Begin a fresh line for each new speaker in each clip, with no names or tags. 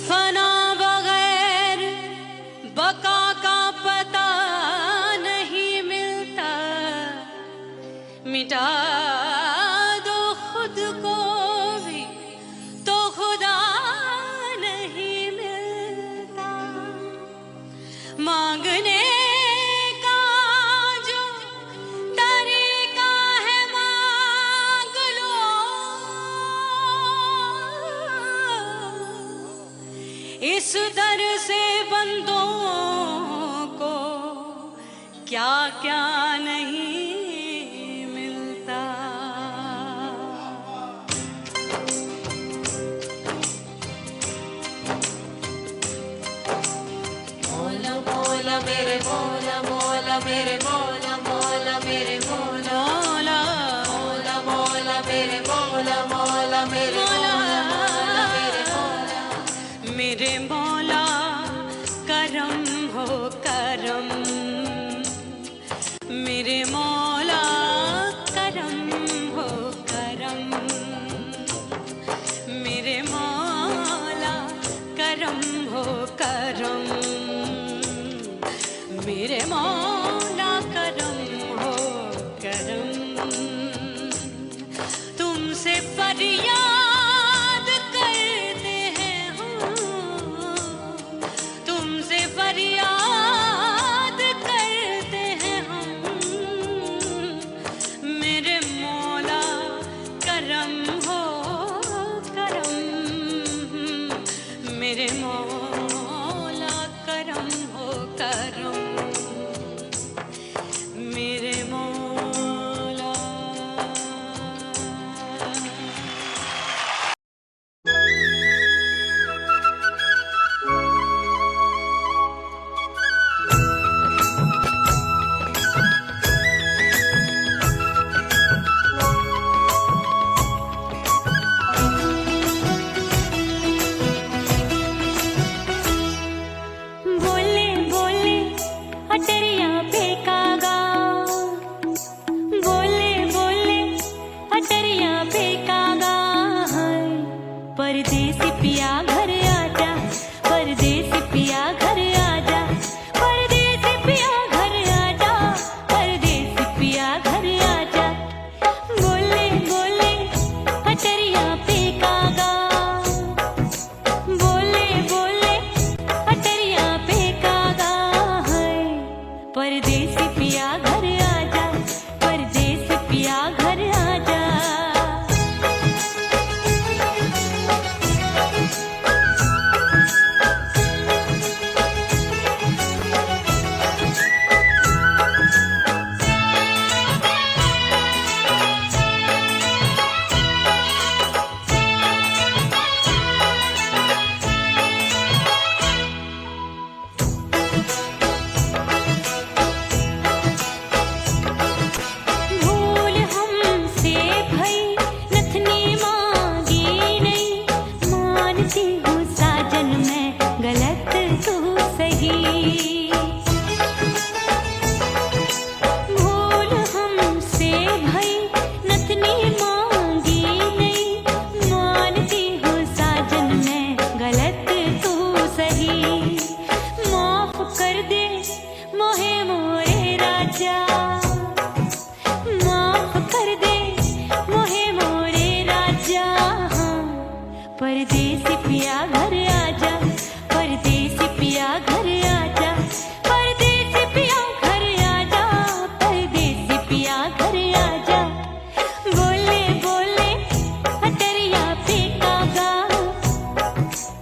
फना बगैर बका का पता नहीं मिलता, मिटा दो खुद को भी तो खुदा नहीं मिलता। मांगने का जो तरीका है मांग लो, इस दर से बंदों को क्या क्या नहीं मिलता। मौला मौला मेरे मौला, मौला मेरे मौला, मौला मेरे मौला, मौला मौला मेरे मौला, मौला मेरे मौला, मौला मेरे मौला। मेरे मौला करम हो करम, मेरे मौला करम हो करम, मेरे मौला करम हो करम, मेरे मौला करम हो करम। तुमसे फरियाद करते हैं हम, तुमसे फरियाद करते हैं हम, मेरे मौला करम हो करम, मेरे मौला करम हो करम, मेरे मौला। बोले बोले अटरिया फेंकागा, बोले बोले अटरिया फेंकागा, परदेसी पिया घर आजा, परदेसी पिया घर आजा, परदेसी पिया घर आजा, परदेसी पिया घर आजा। बोले बोले अटरिया फेंकागा, बोले बोले अटरिया फेंकागा, परदेसी पिया घर आजा, परदेसी पिया घर आजा। भूल हमसे भई नथनी मांगी नहीं, मानती हूँ साजन मैं गलत तू सही। भूल हमसे भई नथनी मांगी नहीं, मानती हूँ साजन मैं गलत तू सही। माफ कर दे मोहे मोरे राजा, माफ कर दे मोहे मोरे राजा, परदेसी पिया घर आजा, परदेसी पिया घर आजा, परदेसी पिया घर आजा, परदेसी पिया घर आजा। बोले बोले अटरिया फेंकागा,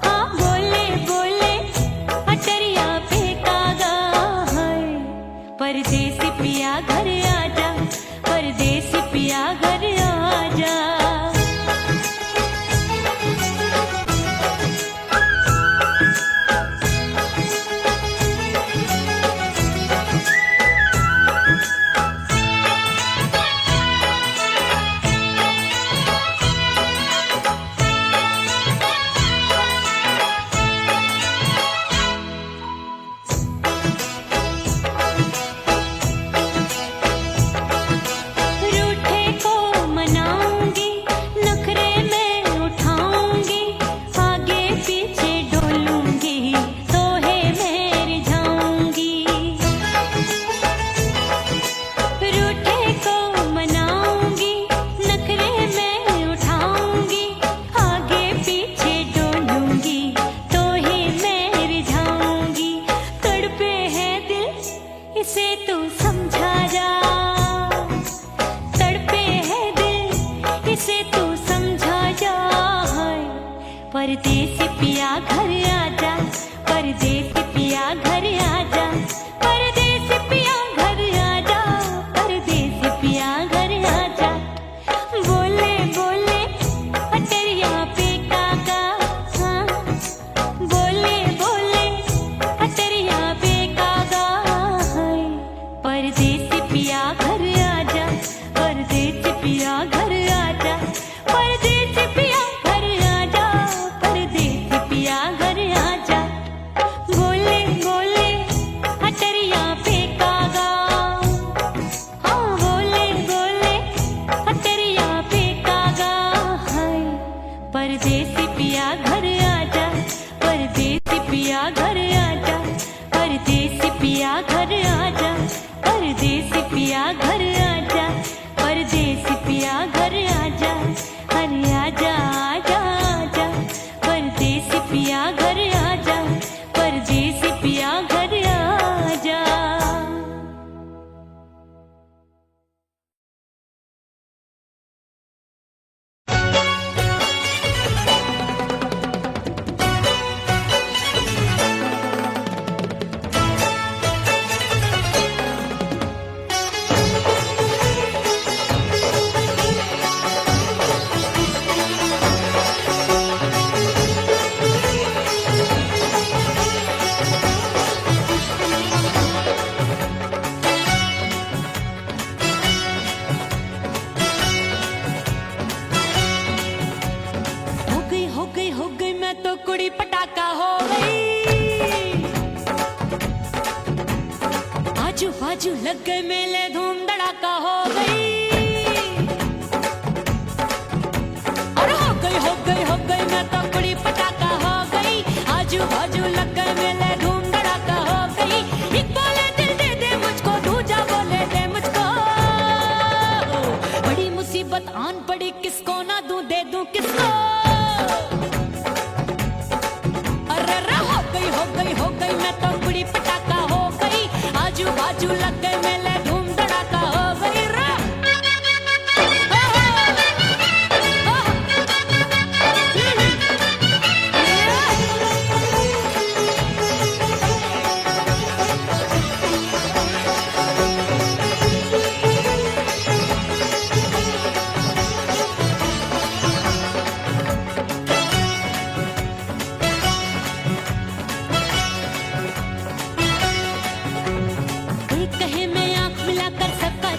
हाँ बोले बोले अटरिया फेंकागा, परदेसी पिया घर आजा, परदेसी पिया घर आजा। पिया घर आजा, परदेसी पिया घर आजा, परदेसी पिया घर आजा, परदेसी पिया घर आजा। बोले बोले अटरिया पे काका, हाँ बोले बोले अटरिया पे काका, हाय परदेसी पिया घर आजा, परदेसी पिया घर आजा, परदेसी पिया घर आजा, परदेसी पिया घर आजा। बोले बोले अटरिया पे कागा, हाँ बोले बोले अटरिया पे कागा, हाय परदेसी पिया घर आजा, परदेसी पिया घर आजा, परदेसी पिया घर आजा, परदेसी पिया घर आजा, परदेसी पिया घर आजा, अरे आजा आजा आजा, परदेसी पिया घर आजा, परदेसी पिया घर आजा। हो गई मैं तो कुड़ी पटाखा हो गई, आजू बाजू लग गए मेले धूम धड़ाका हो गई, अरे हो गई मैं तो कुड़ी पटाखा हो गई, आजू बाजू लग गए मेले धूम धड़ाका हो गई। एक बोले दिल दे दे मुझको, दूजा बोले दे मुझको, बड़ी मुसीबत आन पड़ी किसको ना दूं दे दूं किसको। हो गई मैं तो कुड़ी पटाखा हो गई, आजू बाजू लग गए मेले धूम धड़ाका हो गई रा।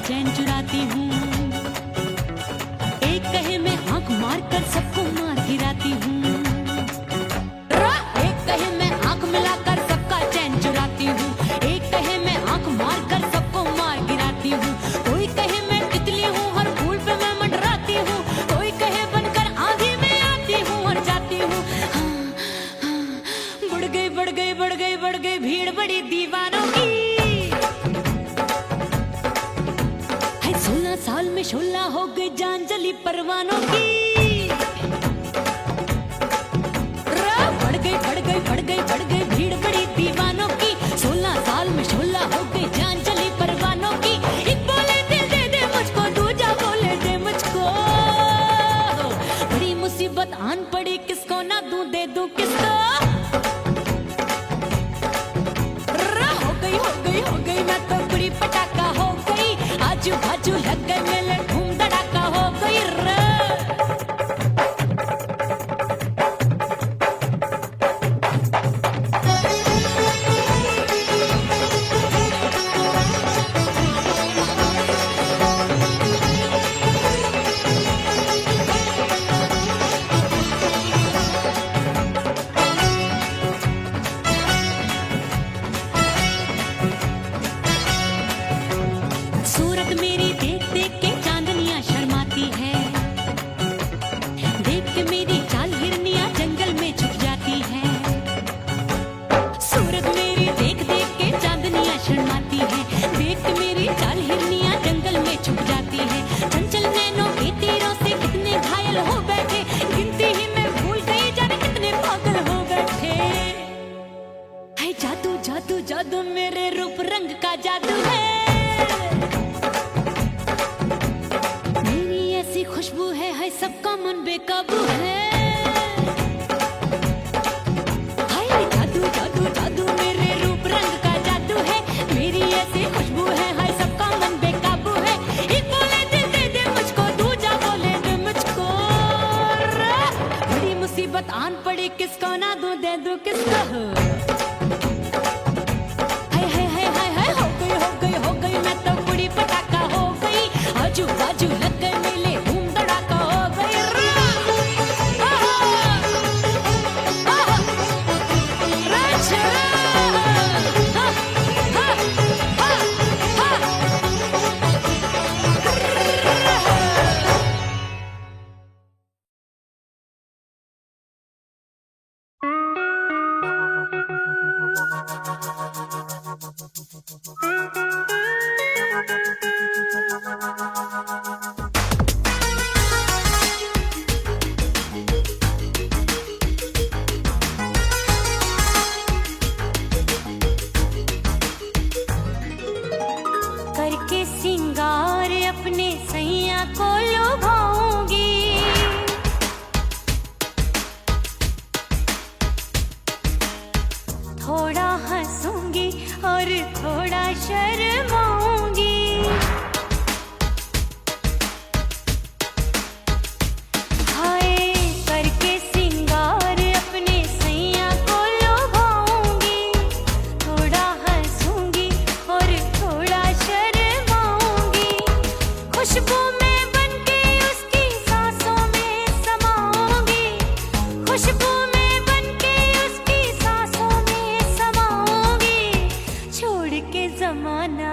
चैन चुराती हूँ, एक कहे मैं आंख मार कर सबको मार गिराती हूँ, एक कहे मैं आंख मिलाकर सबका चैन चुराती हूँ, एक कहे मैं आंख मार कर सबको मार गिराती हूँ, कोई कहे मैं तितली हूँ हर फूल पे मैं मंडराती हूँ, कोई कहे बनकर आंधी में आती हूँ और जाती हूँ। बढ़ गई भीड़ बड़ी दीवानों की, 16 साल में शोला हो गई जान जली परवानों की। बढ़ गई भीड़ बड़ी दीवानों की, 16 साल में शोला हो गई जान जली परवानों की। एक बोले दिल दे दे मुझको, दूजा बोले दे मुझको, बड़ी मुसीबत आन पड़ी किसको ना दूं दे दूं किसको। हो गई मैं तो कुड़ी पटाखा हो गई, आजू बाजू लग गए मेले धूम धड़ाका हो गई रे। जादू मेरे रूप रंग का जादू है, मेरी ऐसी खुशबू है सबका मन बेकाबू है। दे दूं किसको? हाय हाय हाय हाय हाय, हो गई हो गई हो गई, मैं तो बुढ़ी पटाखा हो गई। आजू बाजू लग गए मेले, धूम धड़ाका हो गई। करके सिंगार अपने सैया को लुभाऊंगी, थोड़ा हंसूंगी और थोड़ा शर्माऊंगी। हाय करके सिंगार अपने सैया को लुभाऊंगी, थोड़ा हंसूंगी और थोड़ा शर्माऊंगी। खुशबू में बनके उसकी सांसों में समाऊंगी, खुशबू में बनके उसकी सांसों में समाऊंगी। छोड़ के जमाना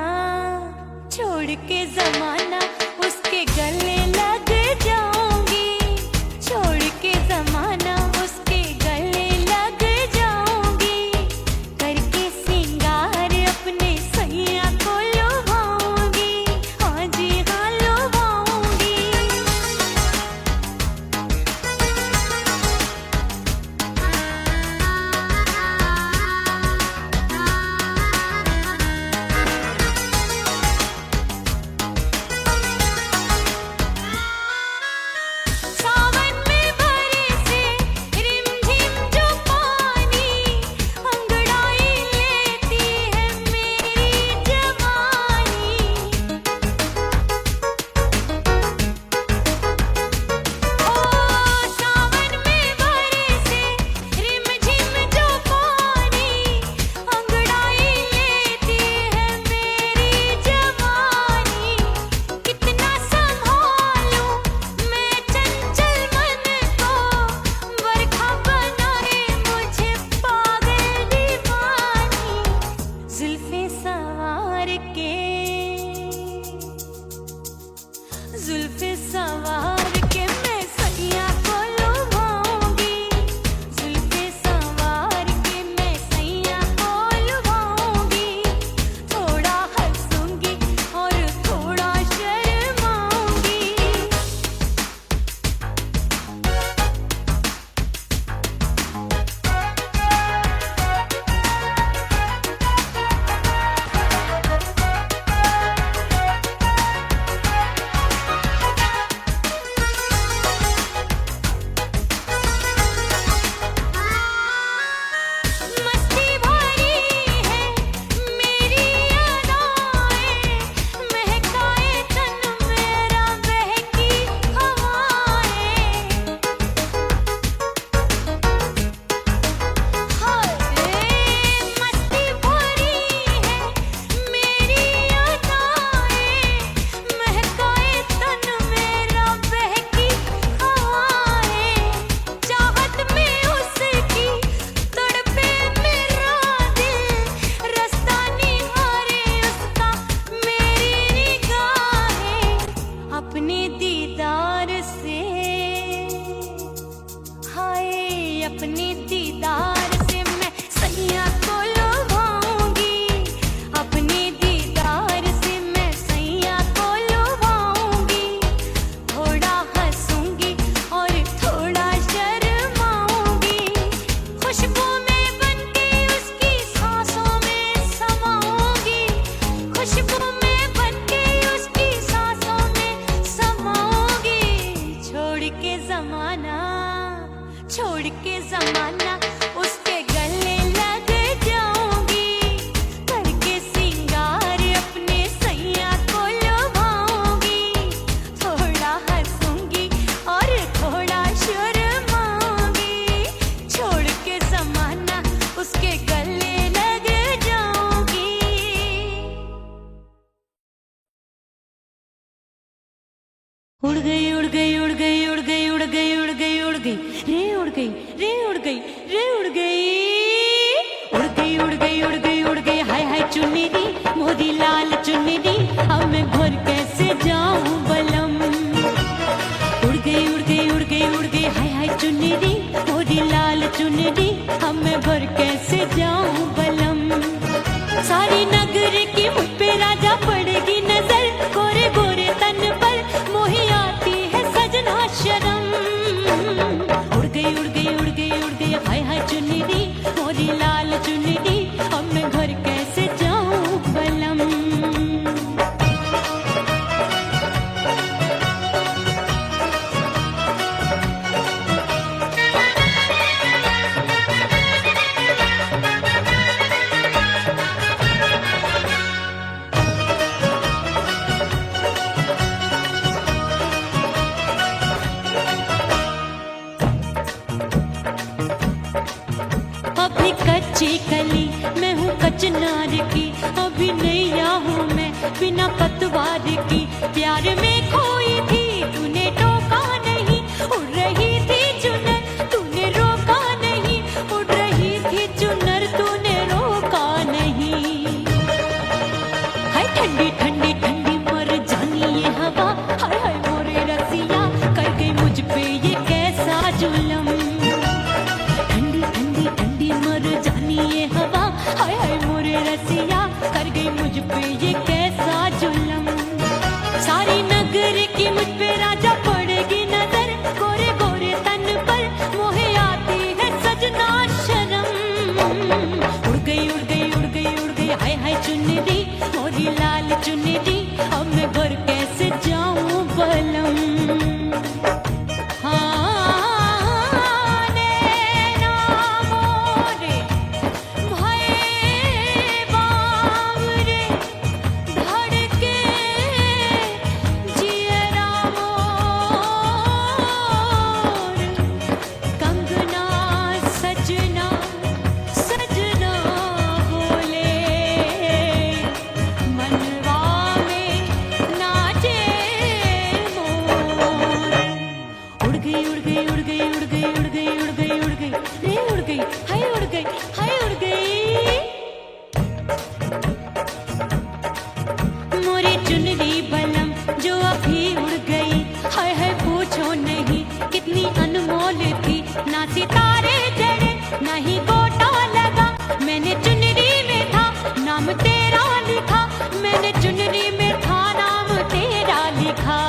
उड़ गई उड़ गई उड़ गई उड़ गई उड़ गई उड़ गई उड़ गई रे उड़ गई रे उड़ गई रे उड़ गई उड़ गई उड़ गई उड़ गई उड़ गई हाय हाय चुन्नी मोदी लाल चुन्नी अब मैं घर कैसे जाऊं बलम। उड़ गई उड़ गई उड़ गई उड़ गई हाय हाय चुन्नी मोदी लाल चुन्नी अब मैं घर कैसे जाऊं बलम। सारी नगर की मुझ पे राजा पड़ेगी नजर गोरे गोरे तन पर मोही आती है सजना शर्म। उड़ गई उड़ गई उड़ गई उड़ गई हाय हाय चुन्नी मोरी लाल चुन्नी अब मैं घर कैसे जाऊं बलम। अभी कच्ची कली मैं हूँ कचनार की अभी नैया हूँ मैं बिना पतवार की प्यार में खोई थी तूने टोका नहीं उड़ रही थी चुनर तूने रोका नहीं उड़ रही थी चुनर तूने रोका नहीं। हाय ठंडी ठंडी ठंडी मर जानी ये हवा हाय हाय मोरे रसिया कर गई मुझ पे ये कैसा जुल्म। मर जानी ये हवा हाय हाय मोरे रसिया कर गई मुझ पे ये कैसा जुल्म। सारी नगर की मुझ पे राजा पड़ेगी नजर गोरे गोरे तन पर मोहे आती है सजना शर्म। उड़ गई उड़ गई उड़ गई उड़ गई हाय हाय चुन्नी मोरी लाल चुन्नी अब मैं घर कैसे जाऊं बलम। ना सितारे जड़े ना ही गोटा लगा मैंने चुनरी में था नाम तेरा लिखा मैंने चुनरी में था नाम तेरा लिखा।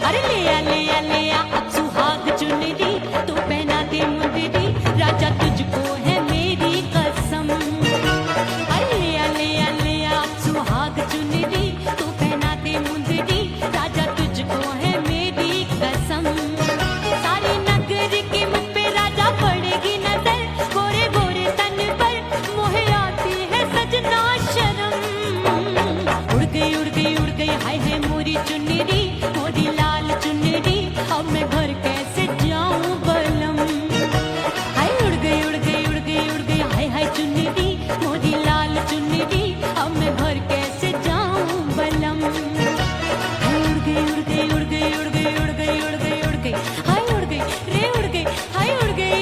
अरे ले आ अब सुहाग चुनरी तू पहना दे मुंदरी राजा तुझको है मेरी कसम। अरे ले आ अब सुहाग चुनरी तू पहना दे मुंदरी राजा तुझको है मेरी कसम। पड़ेगी नजर गोरे गोरे तन पर मोहे आती है सजना शर्म। उड़ गई उड़ गई उड़ गई हाय हाय मोरी चुन्नी मोरी लाल चुन्नी अब मैं घर कैसे जाऊं बलम। हाय उड़ गई उड़ गई उड़ गई उड़ गई हाय हाय चुन्नी मोरी लाल चुन्नी अब मैं घर कैसे जाऊं बलम। हाय उड़ गई उड़ गई उड़ गई उड़ गई उड़ गई उड़ गई उड़ गई हाय उड़ गई रे उड़ गई हाय उड़ गई।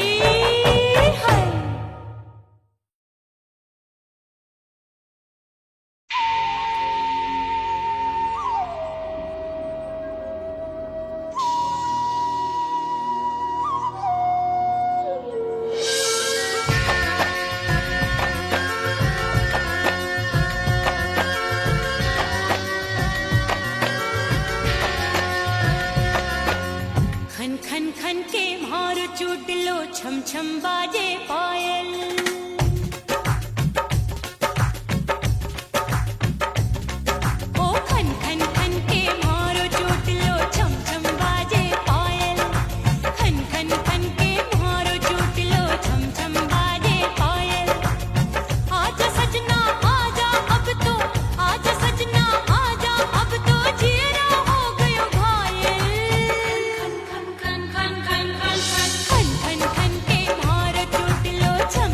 खन खन खन के मारो चूट लो छम छम बाजे पायल। ओ खन खन खन के मारो चूट लो छम छम बाजे पायल। खन खन खन के मारो चूट लो छम छम बाजे पायल। आजा सजना आजा अब तो आजा सजना आजा अब तो जिया हो गयो घायल। खन खन खन खन खन खन खन खन के मारो चूट लो छम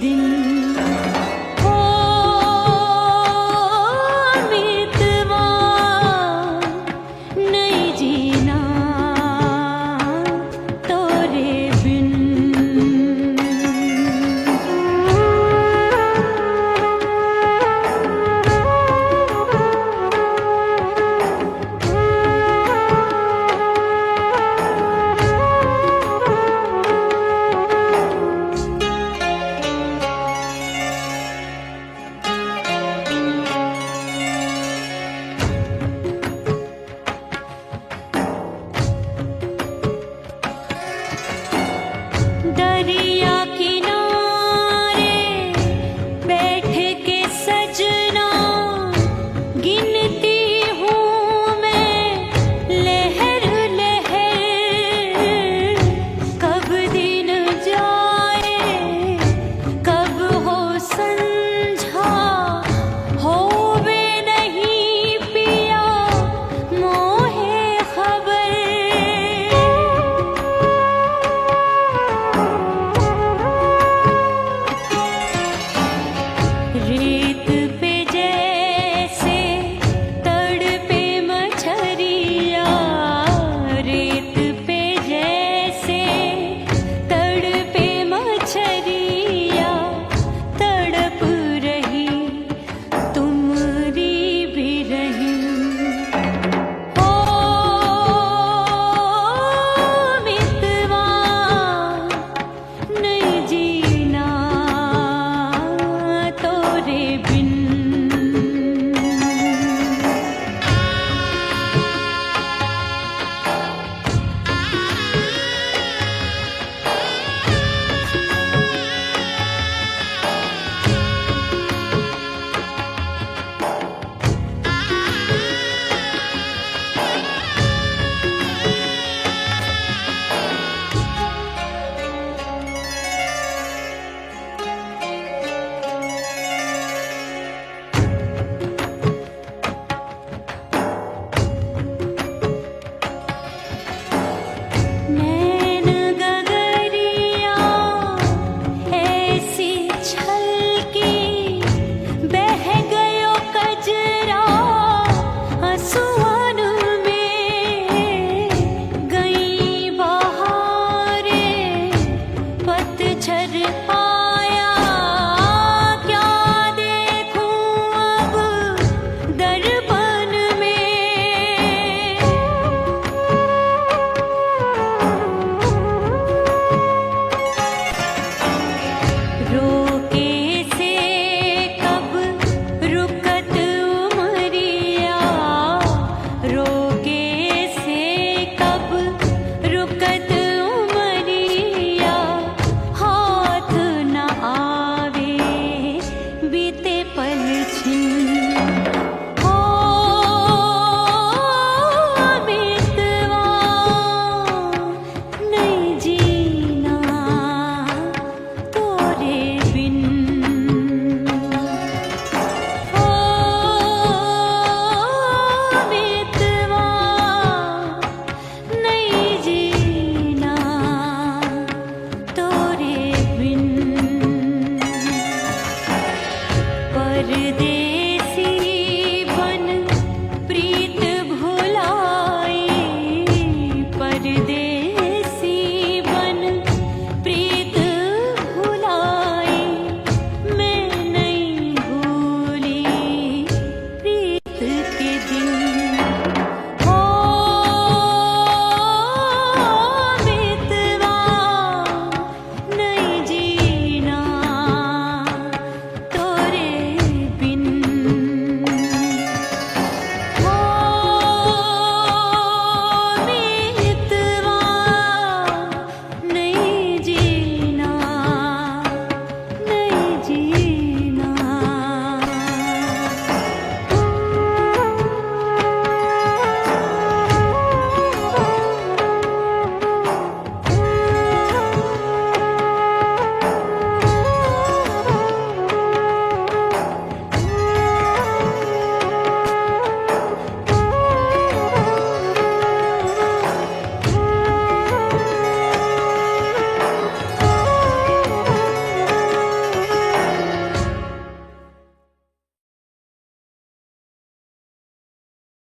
दिन ओ मितवा नहीं जीना तोरे बिन।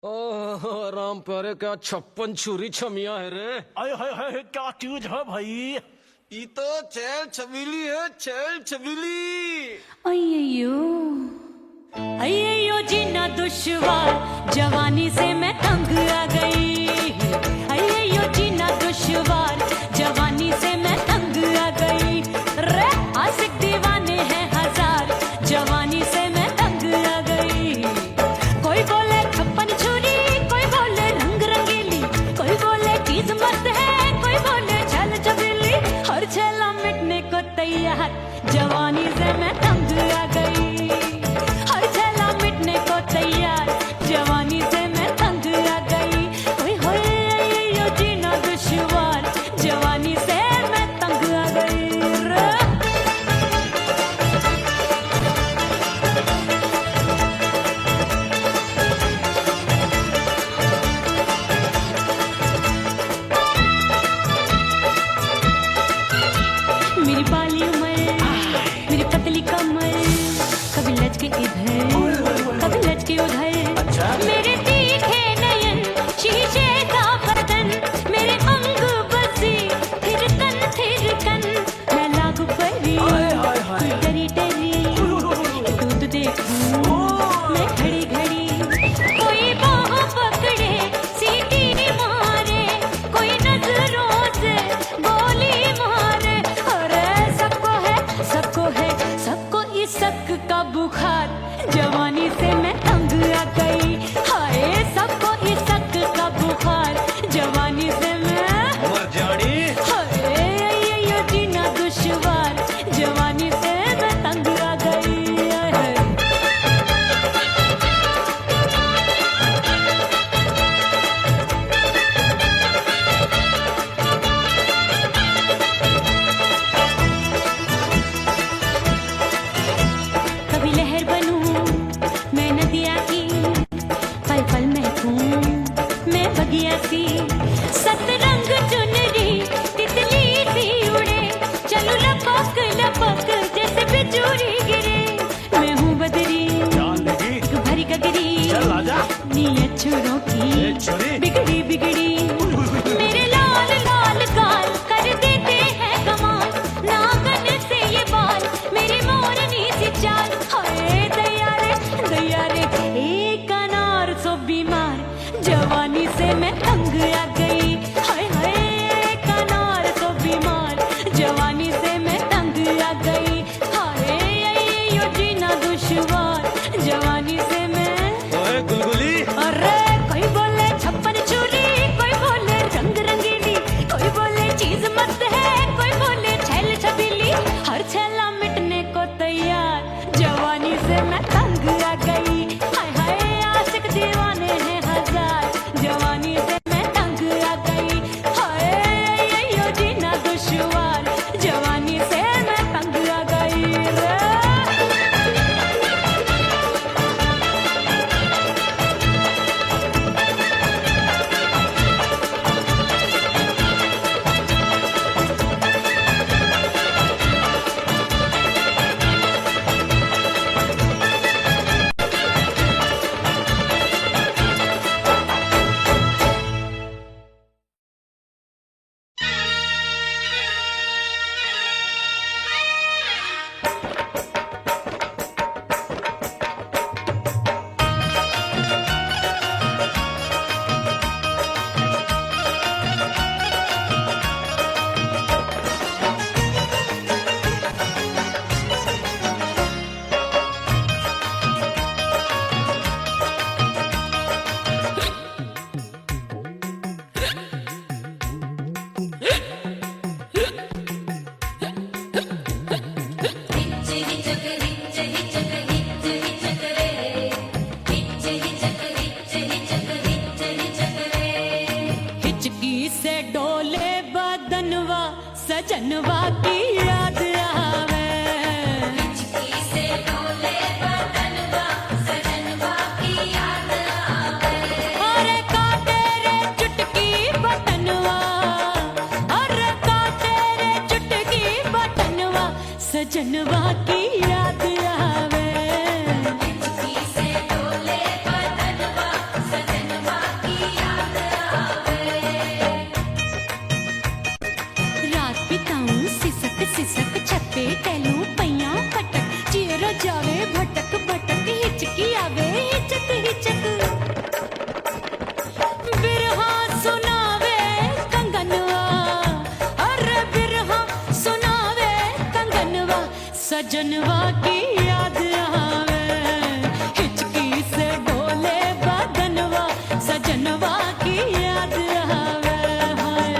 ओह राम प्यारे, क्या 56 छुरी छमिया है रे।
आय हाय हाय क्या चीज है भाई।
ये तो चैल छबीली है, चैल छबीली।
अय्यो अय्यो जीना दुश्वार, जवानी से मैं तंग आ गई। अय्यो जीना दुश्वार, जवानी से मैं तंग आ गई। रे आशिक दीवाने हैं हजार, जवानी से मैं तंग आ गई। कोई बोले 56 छुरी, कोई बोले रंग रंगीली, कोई बोले चीज मस्त है, कोई बोले छल छबीली। हर छला मिटने को तैयार, जवानी से मैं तंग आ गई। हर छला मिटने को तैयार, जवानी से मैं तंग आ गई। ओए होए यो जीना दुश्वार, जवानी से मैं तंग आ गई रे। मेरी बाली उम्र, मेरी पतली कमर, कभी लचके इधर कभी लचके उधर। मेरे तीखे नयन, शीशे का बदन, मेरे अंग बसी थिरकन। मैं लागू परी कोई डरी डरी, दूध देखूं मैं घड़ी घड़ी। कोई बाह पकड़े सीटी मारे, कोई नजरों से गोली मारे। अरे सबको इसक का बुखार, जवानी से मैं तंग आ गई। हाय सबको इसक का बुखार, जवानी से मैं
मर जानी।
हाय ये जीना दुश्वार, जवानी से मैं तंग आ गई। हाय। कभी लहर बनूं मैं नदिया की, पल पल महकूं मैं बगिया सी। सतरंग चुनरी तितली सी उड़े, चलूं लपक लपक जैसे बिजुरी गिरे। मैं हूँ बदरी
जान लगी
भरी गगरी,
चल आजा।
नीयत छुरों
ए
की
छोरी।
बिगड़ी बिगड़ी। मेरे लाल लाल गाल कर देते हैं कमाल, नागन से ये बाल मेरी मोरनी सी चाल। हाय दया रे एक अनार सो बीमार, जवानी से मैं तंग आ गई। हाय हाय एक अनार सो बीमार, जवानी से मैं तंग आ गई। हाय सजनवा की याद आवे, हिचकी से डोले बदनवा, सजनवा की याद आवे हाय।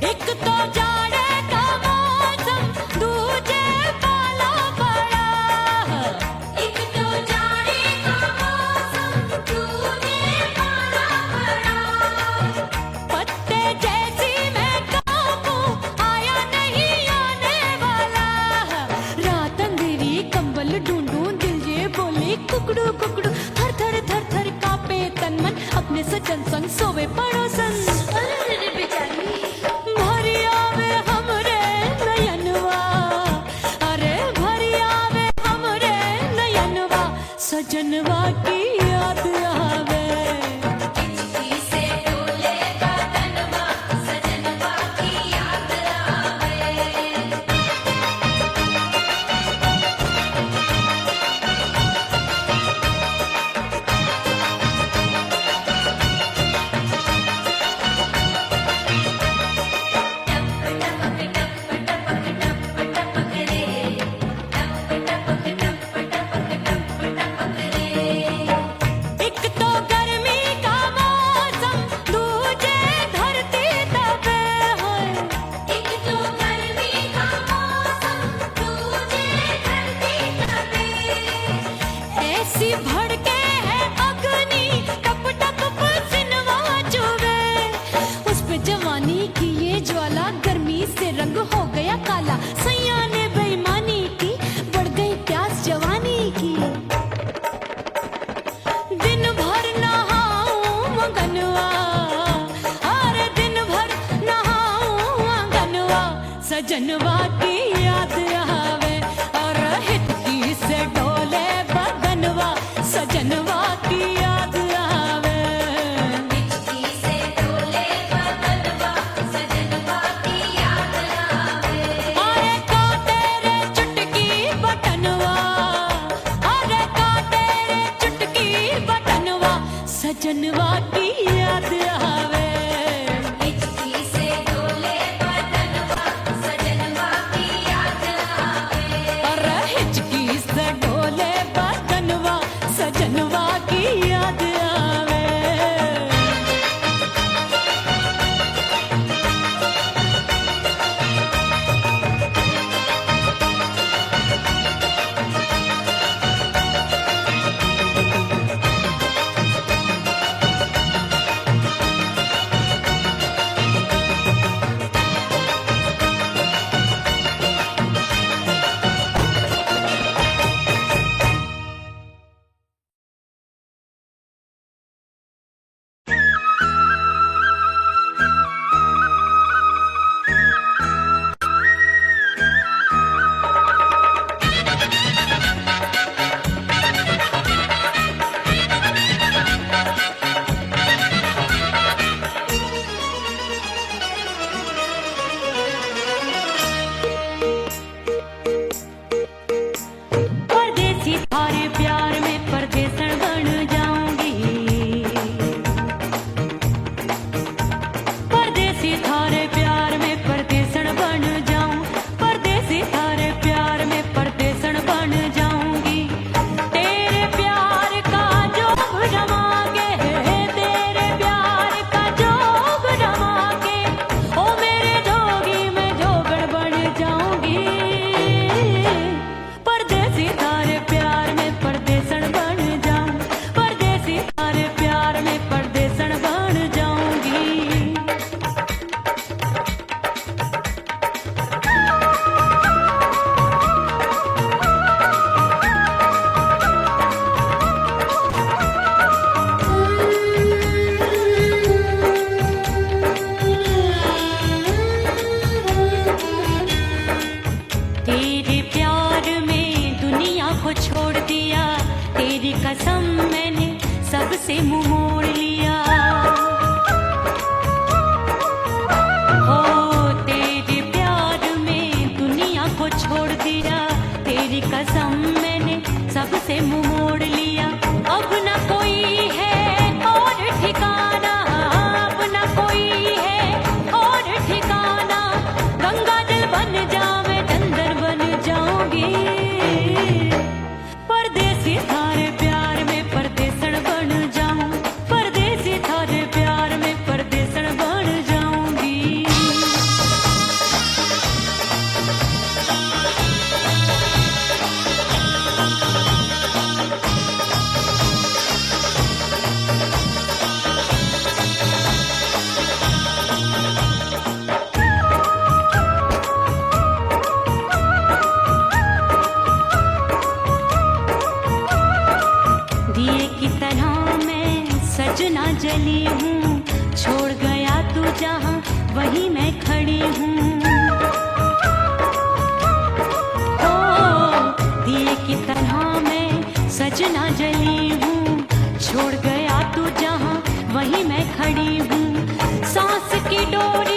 एक तो जाड़े का मौसम, दूजे पाला पड़ा। एक तो जाड़े का मौसम, दूजे पाला पड़ा। पत्ते जैसी मैं कांपूं, आया नहीं आने वाला। रात अंधेरी कंबल ढूंढूं, दिल ये बोले कुकड़ू कुकड़ू। थर थर थर थर कांपे तन मन, अपने सजन संग सोवे पड़ोसन। भरी आवे हमरे नयनवा, अरे भरी आवे हमरे नयनवा, सजनवा की याद आवे। हिचकी से डोले बदनवा, सजनवा की याद आवे। एक तो गर्मी का मौसम, दूजे धरती तपे है। एक तो गर्मी का मौसम, दूजे धरती तपे। ऐसी भड़के है अग्नि, टप टप पसीनवा चुभे। उस पे जवानी की ये ज्वाला, गर्मी से रंग हो गया काला। सैया ने बेईमानी की, बढ़ गई प्यास जवानी की। दिन भर नहाऊं आंगनवा, अरे दिन भर नहाऊं आंगनवा, सजनवा की याद आवे। और हिचकी से डोले बदनवा, सजनवा की याद आवे। हिचकी से डोले बदनवा, सजनवा की याद आवे। अरे काटे रे चुटकी बटनवा, अरे काटे रे चुटकी बटनवा, सजनवा की याद आवे। हिचकी से डोले बदनवा, सजनवा की याद आवे। अरे हिचकी से डोले बदनवा, सजनवा की याद जहाँ वहीं मैं खड़ी हूँ। ओ दिए की तरह मैं सजना जली हूँ, छोड़ गया तू जहाँ वहीं मैं खड़ी हूँ। सांस की डोर